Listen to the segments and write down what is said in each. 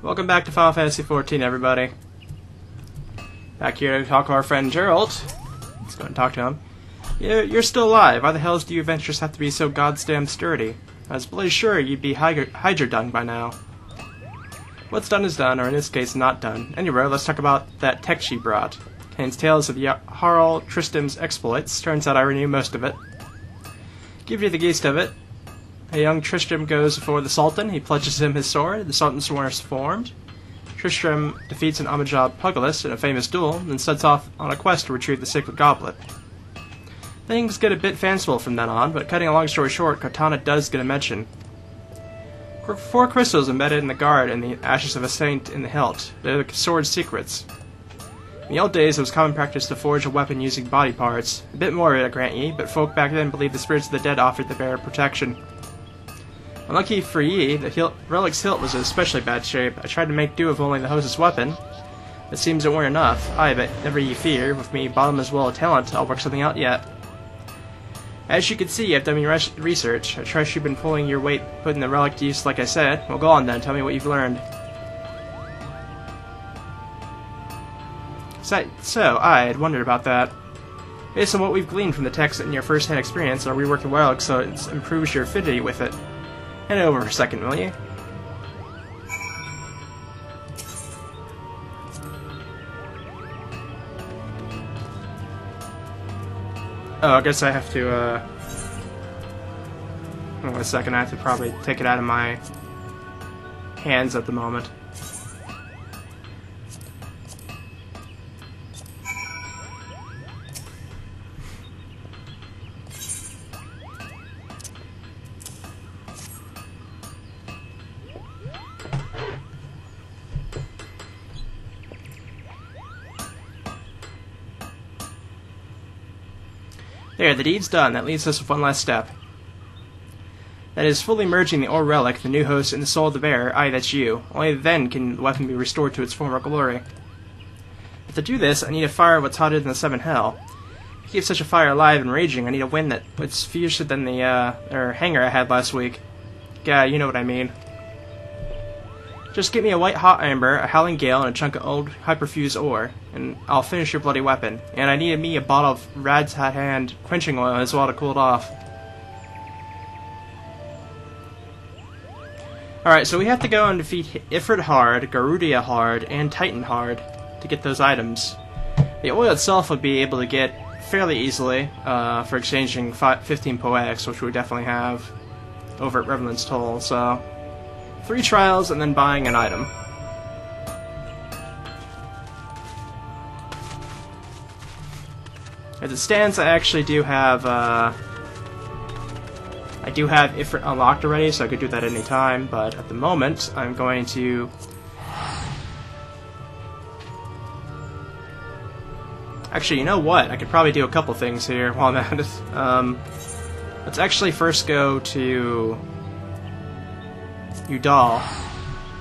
Welcome back to Final Fantasy XIV, everybody. Back here to talk to our friend Gerald. Let's go and talk to him. You're still alive. Why the hell do you adventurers have to be so goddamn sturdy? I was bloody sure you'd be Hydra done by now. What's done is done, or in this case, not done. Anyway, let's talk about that text she brought. Contains tales of Jarl Tristram's exploits. Turns out I already knew most of it. Give you the gist of it. A young Tristram goes before the Sultan. He pledges him his sword. The Sultan's sword is formed. Tristram defeats an Amajab pugilist in a famous duel, and sets off on a quest to retrieve the sacred goblet. Things get a bit fanciful from then on, but cutting a long story short, Cortana does get a mention. 4 crystals embedded in the guard and the ashes of a saint in the hilt. They're the sword's secrets. In the old days, it was common practice to forge a weapon using body parts. A bit more, I grant ye, but folk back then believed the spirits of the dead offered the bearer protection. Unlucky for ye, the relic's hilt was in especially bad shape. I tried to make do with only the hostess weapon. It seems it weren't enough. Aye, but never ye fear, with me bottom as well as talent, I'll work something out yet. As you can see, I've done your research. I trust you've been pulling your weight, putting the relic to use like I said. Well, go on then, tell me what you've learned. So, I had wondered about that. Based on what we've gleaned from the text and your first-hand experience, I'll rework the relic so it improves your affinity with it. Hand it over for a second, will you? Oh, I guess I have to, Hold on a second, I have to probably take it out of my hands at the moment. There, the deed's done. That leaves us with one last step. That is, fully merging the old relic, the new host, in the soul of the bearer. Aye, that's you. Only then can the weapon be restored to its former glory. But to do this, I need a fire what's hotter than the 7 hell. To keep such a fire alive and raging, I need a wind that's fiercer than the, hanger I had last week. Yeah, you know what I mean. Just get me a white hot amber, a howling gale, and a chunk of old hyperfused ore, and I'll finish your bloody weapon. And I need me a bottle of Rad's Hat Hand quenching oil as well to cool it off. Alright, so we have to go and defeat Ifrit hard, Garudia hard, and Titan hard to get those items. The oil itself would be able to get fairly easily for exchanging 15 poetics, which we definitely have over at Revelant's Toll, so 3 trials and then buying an item. As it stands, I actually do have Ifrit unlocked already, so I could do that any time, but at the moment, I'm going to actually, you know what? I could probably do a couple things here while I'm at it. Let's actually first go to Udall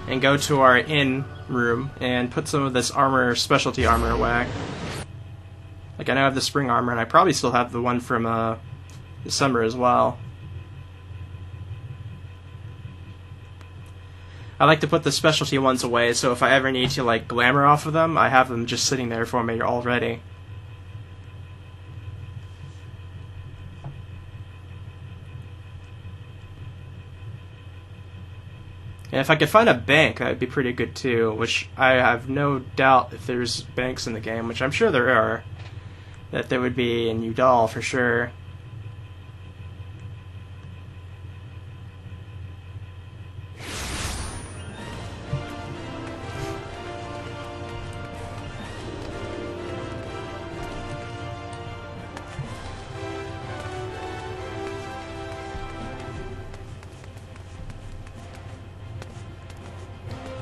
and go to our inn room and put some of this specialty armor away. Like, I now have the spring armor, and I probably still have the one from December as well. I like to put the specialty ones away, so if I ever need to, like, glamour off of them, I have them just sitting there for me already. And if I could find a bank, that would be pretty good too, which I have no doubt if there's banks in the game, which I'm sure there are, that there would be in Udall for sure.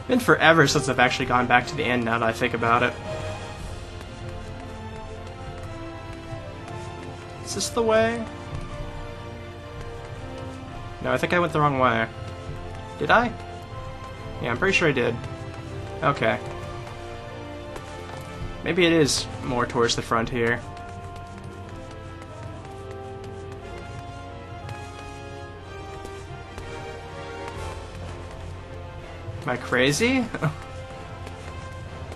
Been forever since I've actually gone back to the inn now that I think about it. Is this the way? No, I think I went the wrong way. Did I? Yeah, I'm pretty sure I did. Okay. Maybe it is more towards the front here. Am I crazy?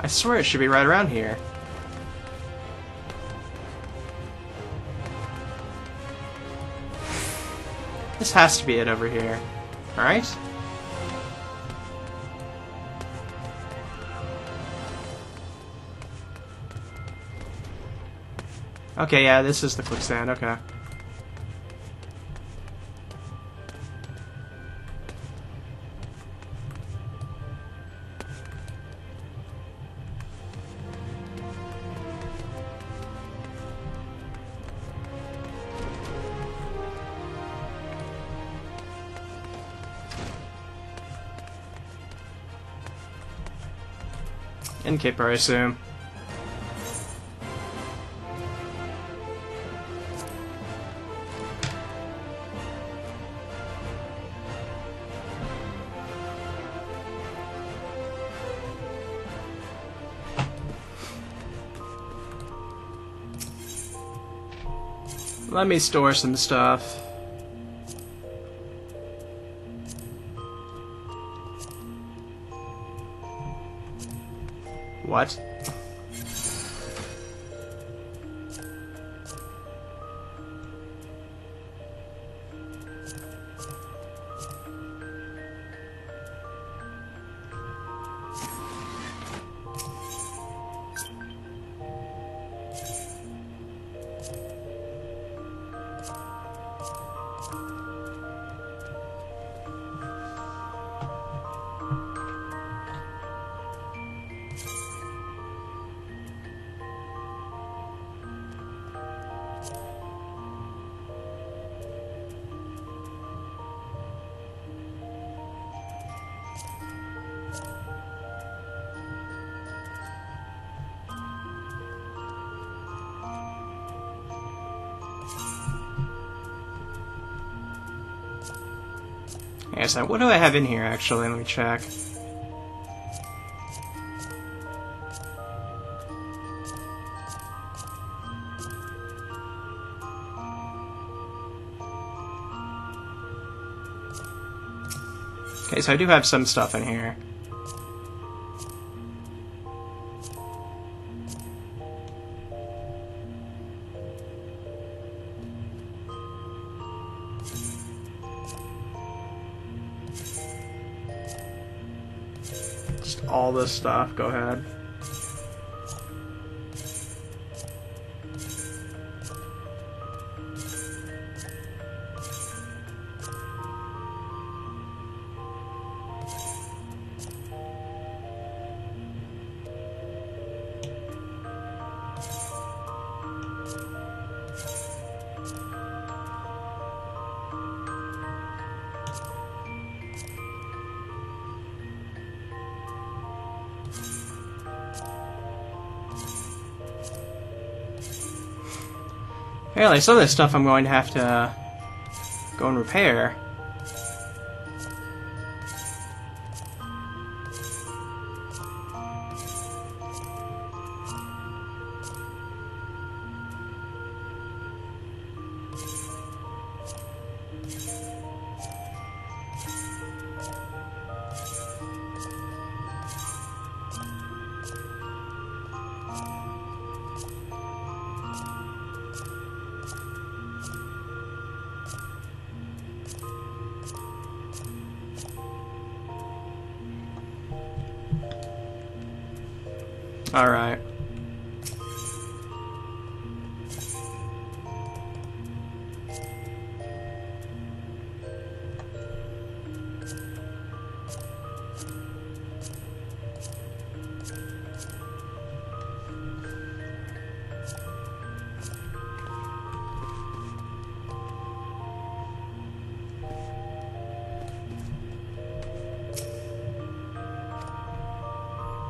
I swear it should be right around here. This has to be it over here. Alright? Okay, yeah, this is the quicksand, okay. Innkeeper, I assume. Let me store some stuff. What? Yes, what do I have in here, actually? Let me check. Okay, so I do have some stuff in here. Just all this stuff, go ahead. Apparently, some of this stuff I'm going to have to go and repair. Alright.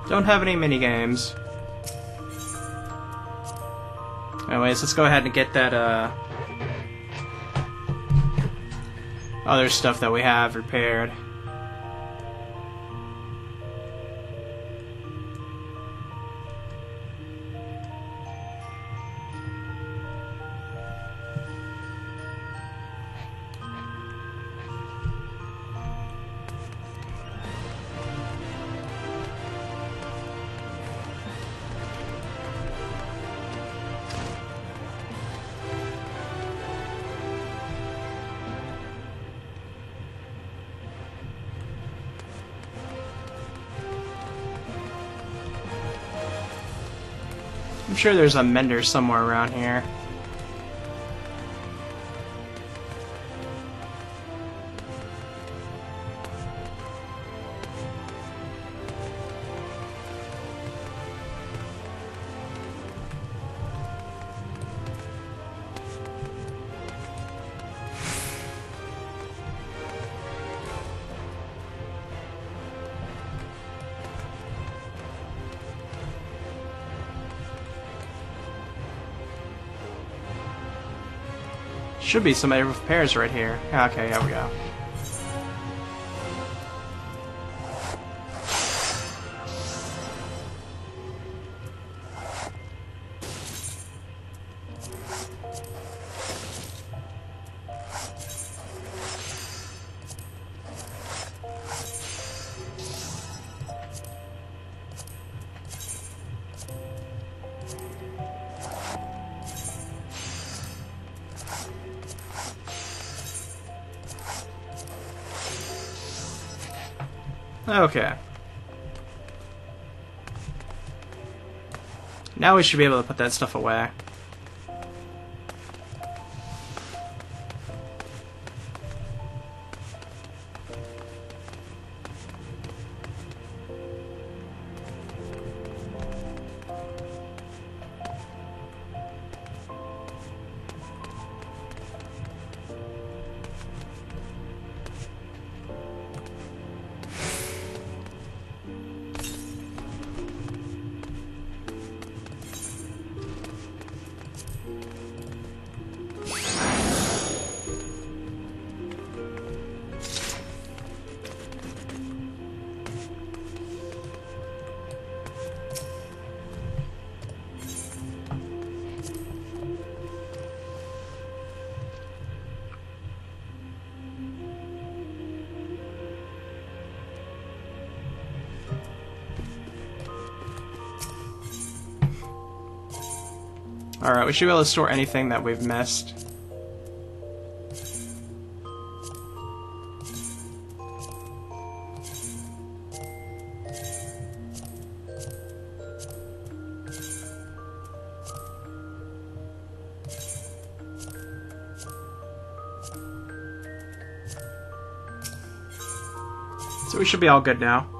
Don't have any minigames. Anyways, let's go ahead and get that, other stuff that we have repaired. I'm sure there's a mender somewhere around here. Should be somebody with pears right here. Okay, here we go. Okay. Now we should be able to put that stuff away. Alright, we should be able to store anything that we've missed. So we should be all good now.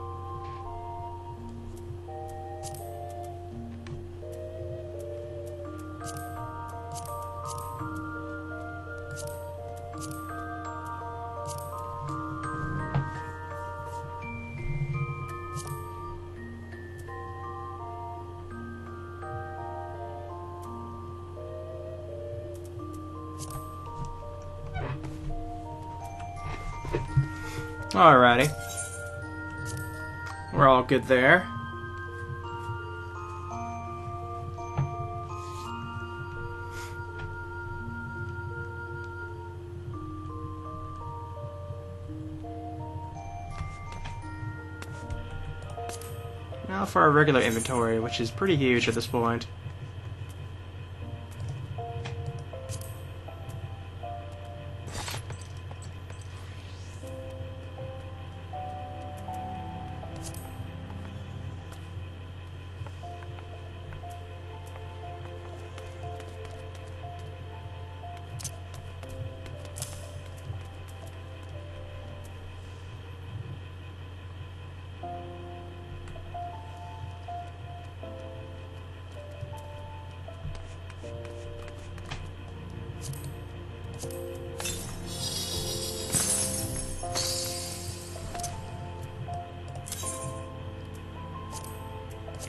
Alrighty. We're all good there. Now for our regular inventory, which is pretty huge at this point.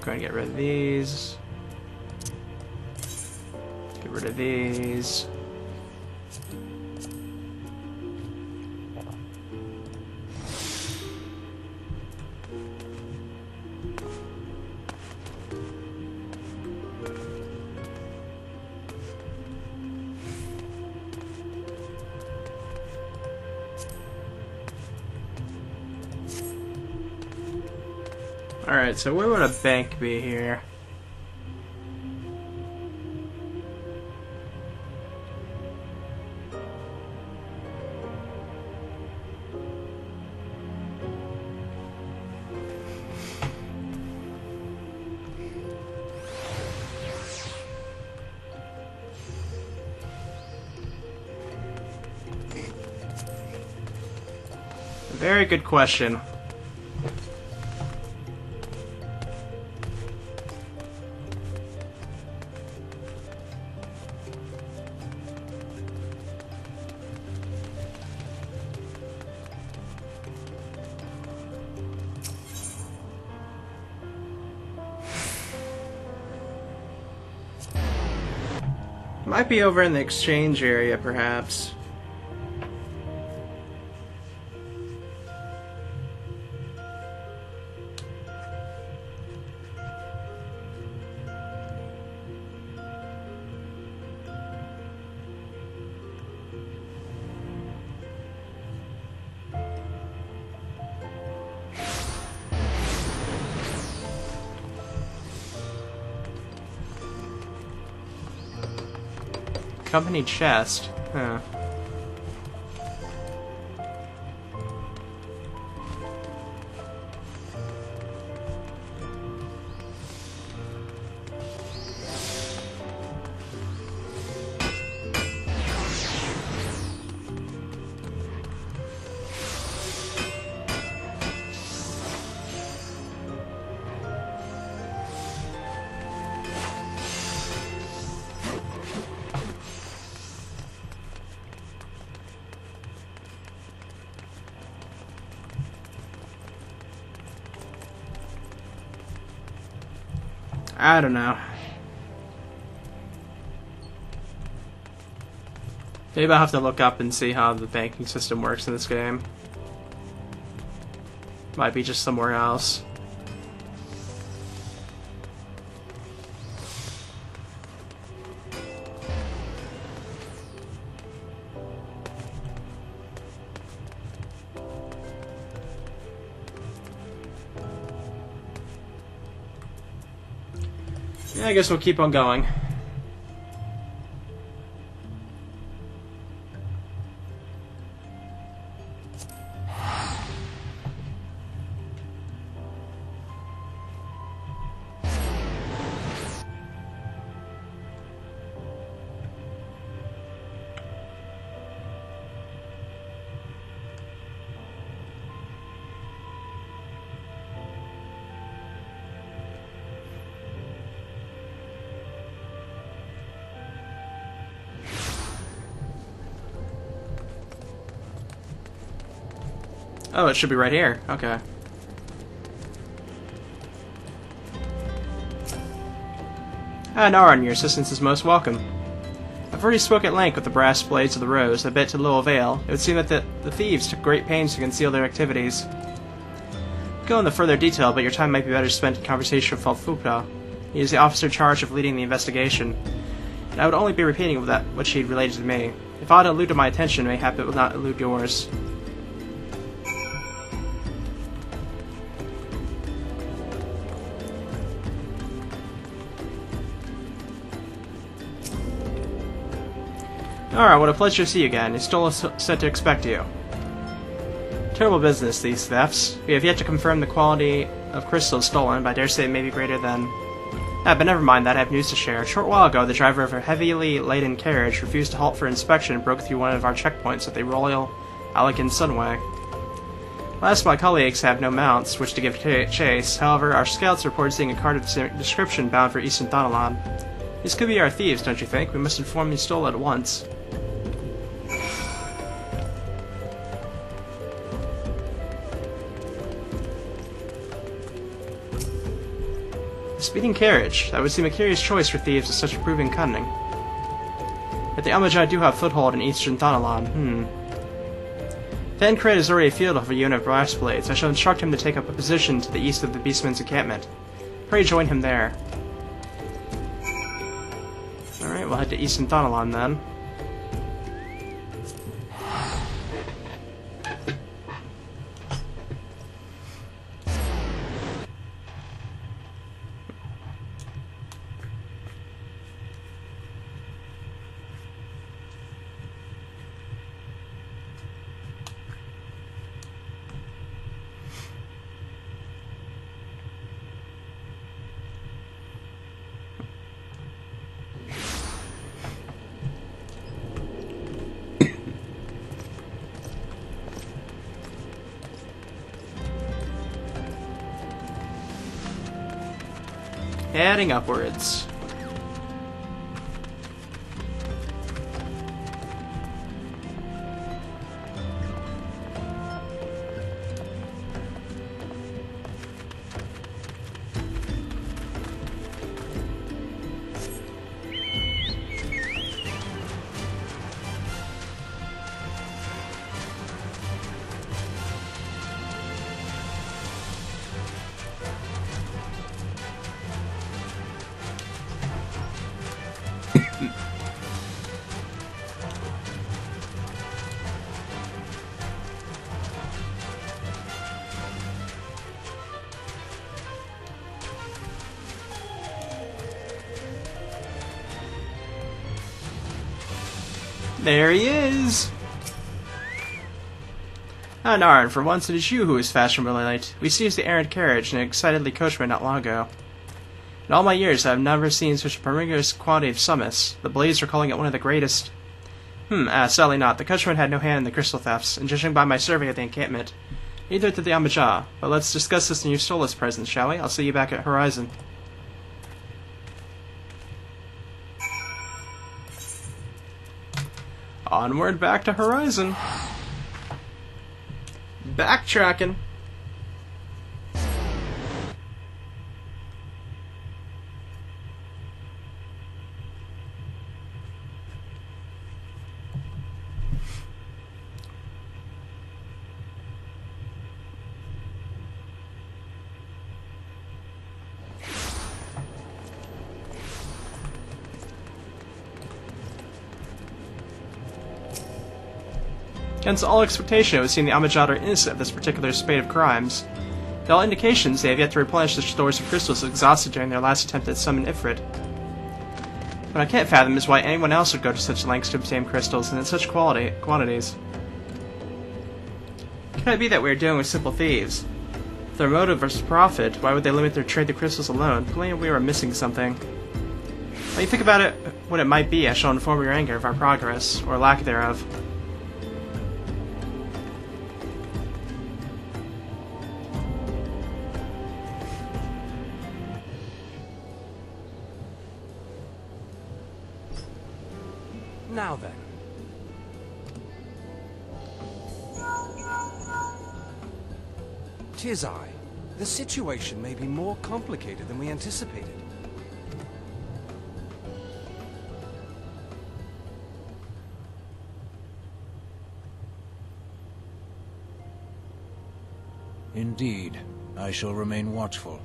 Go ahead and get rid of these. Get rid of these. Alright, so where would a bank be here? Very good question. Might be over in the exchange area, perhaps. Company chest. Huh. I don't know. Maybe I'll have to look up and see how the banking system works in this game. Might be just somewhere else. Yeah, I guess we'll keep on going. Oh, it should be right here. Okay. Naran, your assistance is most welcome. I've already spoke at length with the brass blades of the Rose, a bit to little avail. It would seem that the thieves took great pains to conceal their activities. Go into further detail, but your time might be better spent in conversation with Falfupa. He is the officer charged of leading the investigation, and I would only be repeating what she had related to me. If aught eluded my attention, mayhap it will not elude yours. Alright, what a pleasure to see you again. It's still set to expect you. Terrible business, these thefts. We have yet to confirm the quality of crystals stolen, but I dare say it may be greater than... but never mind that, I have news to share. A short while ago, the driver of a heavily laden carriage refused to halt for inspection and broke through one of our checkpoints at the Royal Alekan Sunway. Last, my colleagues have no mounts which to give chase. However, our scouts report seeing a cart of description bound for eastern Thanalan. These could be our thieves, don't you think? We must inform who stole it at once. A speeding carriage. That would seem a curious choice for thieves of such proving cunning. Yet the Amajai do have foothold in eastern Thanalan. Thancred is already afield of a unit of brass blades. I shall instruct him to take up a position to the east of the Beastman's encampment. Pray join him there. Alright, we'll head to eastern Thanalan then. Heading upwards. There he is! Ah, Narn, for once it is you who is fashionably late. We seized the errant carriage and excitedly coachman not long ago. In all my years I have never seen such a promiscuous quantity of summis. The Blades are calling it one of the greatest. Sadly not. The coachman had no hand in the crystal thefts, and judging by my survey of the encampment, neither did the Amajah. But let's discuss this new Solus present, shall we? I'll see you back at Horizon. Onward back to Horizon. Backtracking. Against all expectation, it would seem the Amajad are innocent of this particular spate of crimes. To all indications, they have yet to replenish the stores of crystals exhausted during their last attempt to summon Ifrit. What I can't fathom is why anyone else would go to such lengths to obtain crystals and in such quantities. Could it be that we are dealing with simple thieves? If their motive versus profit, why would they limit their trade to crystals alone? Plainly we are missing something. When you think about it, what it might be, I shall inform your anger of our progress, or lack thereof. Now then. Tis I. The situation may be more complicated than we anticipated. Indeed, I shall remain watchful.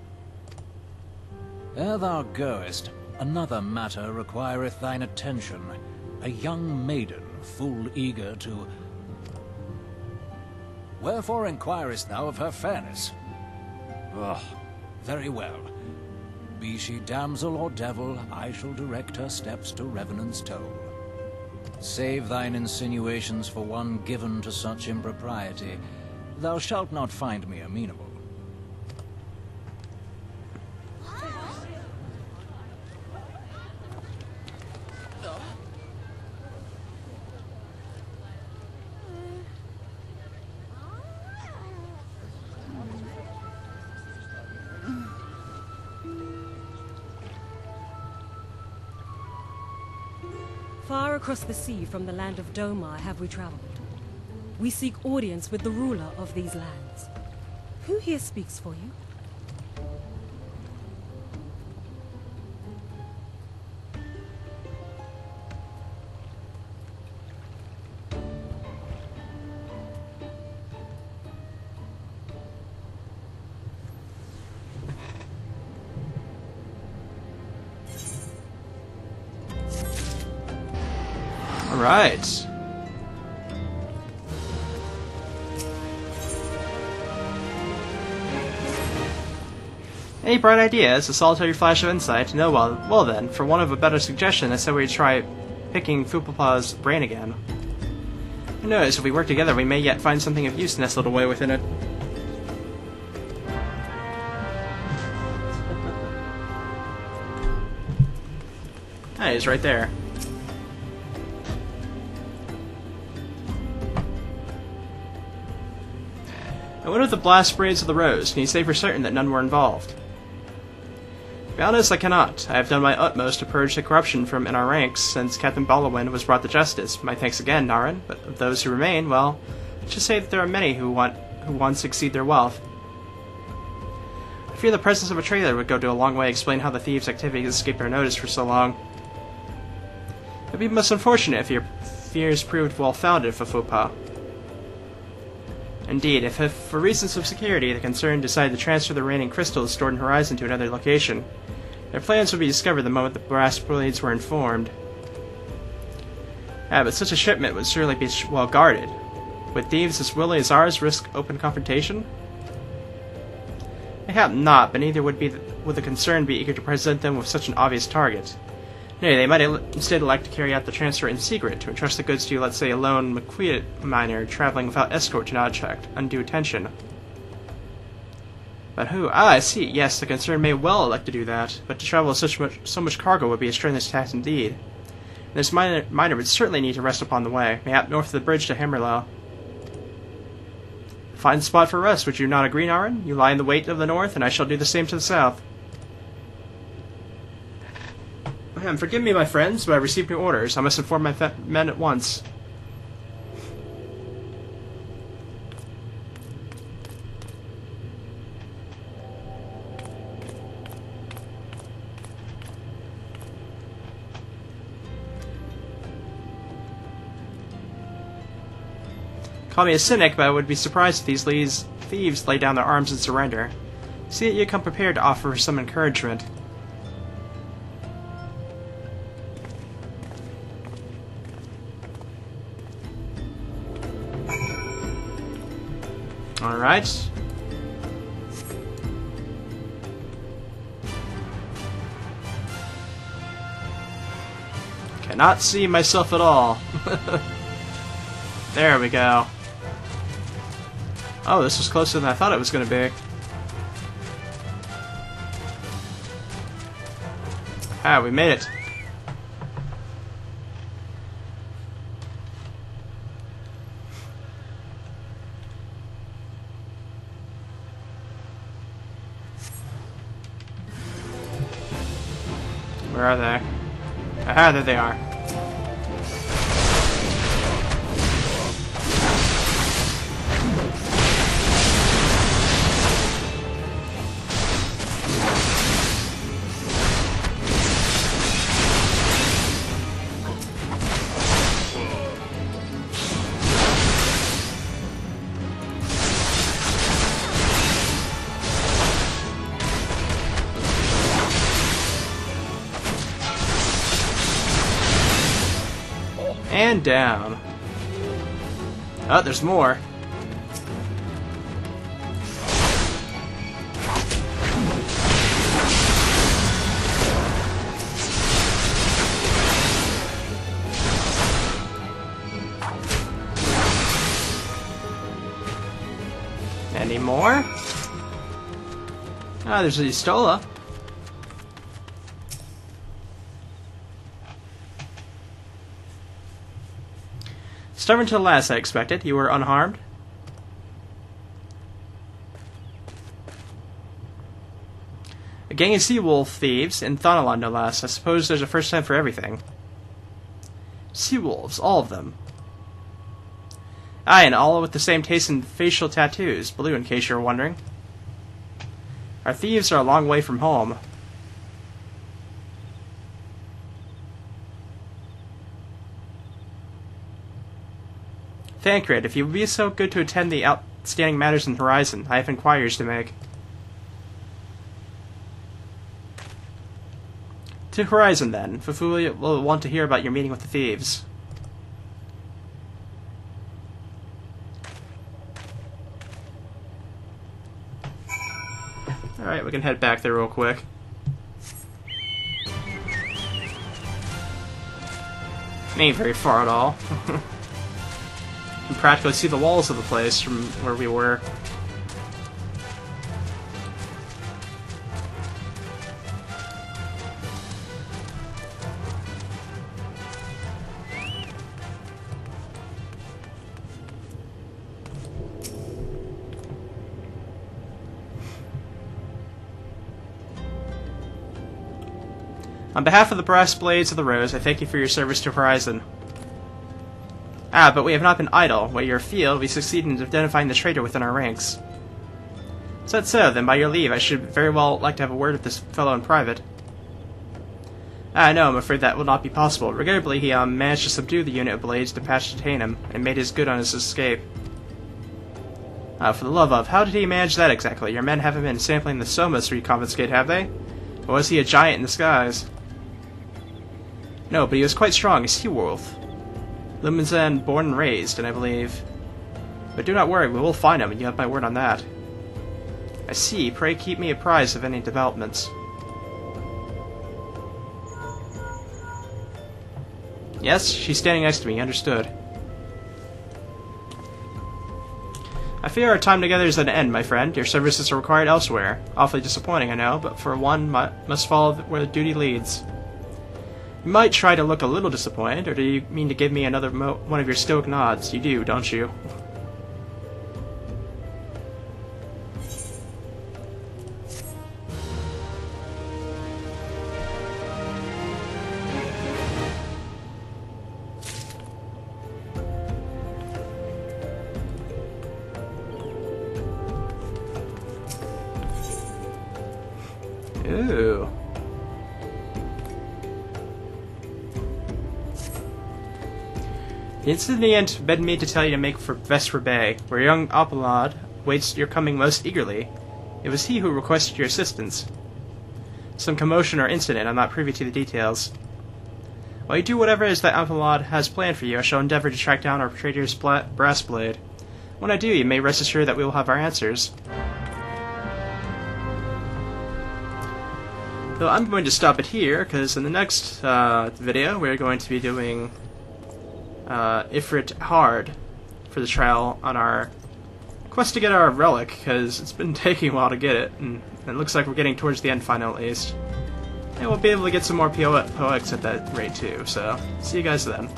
Ere thou goest, another matter requireth thine attention. A young maiden, full eager to... Wherefore inquirest thou of her fairness? Very well. Be she damsel or devil, I shall direct her steps to Revenant's Toll. Save thine insinuations for one given to such impropriety. Thou shalt not find me amenable. Far across the sea from the land of Domar have we traveled. We seek audience with the ruler of these lands. Who here speaks for you? All right. Any bright ideas? A solitary flash of insight? No, well then, for want of a better suggestion, I said we'd try picking Fupapa's brain again. Who knows, if we work together, we may yet find something of use nestled away within it. Ah, he's right there. I wonder if the blast sprays of the rose. Can you say for certain that none were involved? To be honest, I cannot. I have done my utmost to purge the corruption from in our ranks since Captain Ballowin was brought to justice. My thanks again, Naren. But of those who remain, well, let's just say that there are many who once exceed their wealth. I fear the presence of a traitor would go to a long way to explain how the thieves' activities escaped our notice for so long. It would be most unfortunate if your fears proved well-founded, Fafupa. Indeed, if for reasons of security the concern decided to transfer the remaining crystals stored in Horizon to another location, their plans would be discovered the moment the brass blades were informed. But such a shipment would surely be well guarded. Would thieves as willing as ours risk open confrontation? Mayhap not, but neither would the concern be eager to present them with such an obvious target. Nay, they might instead elect to carry out the transfer in secret, to entrust the goods to, let's say, a lone Maquia miner traveling without escort to not attract undue attention. But who? Ah, I see. Yes, the concern may well elect to do that, but to travel with so much cargo would be a strenuous task indeed. And this miner would certainly need to rest upon the way, mayhap north of the bridge to Hammerlow. Fine spot for rest, would you not agree, Naren? You lie in the wait of the north, and I shall do the same to the south. Forgive me, my friends, but I received new orders. I must inform my men at once. Call me a cynic, but I would be surprised if these thieves lay down their arms and surrender. See that you come prepared to offer some encouragement. Alright. Cannot see myself at all. There we go. Oh, this was closer than I thought it was going to be. Ah, we made it. Where are they? Aha, there they are. And down. Oh, there's more. Any more? Ah, there's a Stola. Stubborn to the last, I expected. You were unharmed? A gang of sea wolf thieves in Thanalan, no less. I suppose there's a first time for everything. Sea wolves, all of them. Aye, and all with the same taste in facial tattoos. Blue, in case you're wondering. Our thieves are a long way from home. Thancred, if you would be so good to attend the outstanding matters in Horizon, I have inquiries to make. To Horizon, then. Fufuli will want to hear about your meeting with the thieves. Alright, we can head back there real quick. Ain't very far at all. You can practically see the walls of the place from where we were. On behalf of the brass blades of the Rose, I thank you for your service to Horizon. Ah, but we have not been idle. While you're afield, we succeeded in identifying the traitor within our ranks. Is that so? Then by your leave, I should very well like to have a word with this fellow in private. Ah, no, I'm afraid that will not be possible. Regrettably, he managed to subdue the unit of blades dispatched to detain him, and made his good on his escape. For the love of, how did he manage that exactly? Your men haven't been sampling the somas to reconfiscate, have they? Or was he a giant in disguise? No, but he was quite strong, a sea-wolf. Limousin born and raised, and I believe... But do not worry, we will find him, and you have my word on that. I see. Pray keep me apprised of any developments. Yes, she's standing next to me. Understood. I fear our time together is at an end, my friend. Your services are required elsewhere. Awfully disappointing, I know, but for one must follow where duty leads. You might try to look a little disappointed, or do you mean to give me another one of your stoic nods? You do, don't you? Ooh. The incident forbade me to tell you to make for Vesper Bay, where young Apollod waits your coming most eagerly. It was he who requested your assistance. Some commotion or incident, I'm not privy to the details. While you do whatever it is that Apollod has planned for you, I shall endeavor to track down our traitor's brass blade. When I do, you may rest assured that we will have our answers. So I'm going to stop it here, because in the next video we're going to be doing Ifrit Hard for the trial on our quest to get our relic, because it's been taking a while to get it, and it looks like we're getting towards the end final at least. And we'll be able to get some more POX at that rate too, so see you guys then.